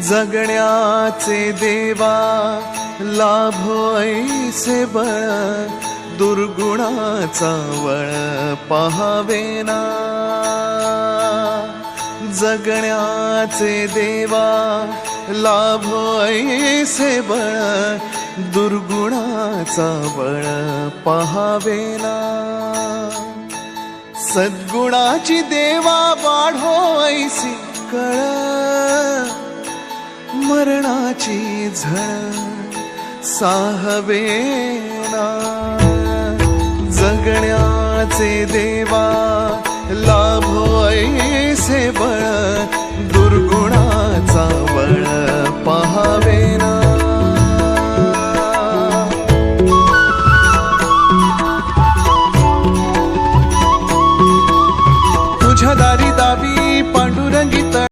जगण्याचे देवा लाभो ऐसे बळ, दुर्गुणाचा वळ पहावेना। जगण्याचे देवा लाभो ऐसे बळ, दुर्गुणाचा बळ पहावेना। सद्गुणाची देवा वाढो ऐसी कळ, मरणाची झळ साहवेना। जगण्याचे देवा लाभो ऐसे बळ,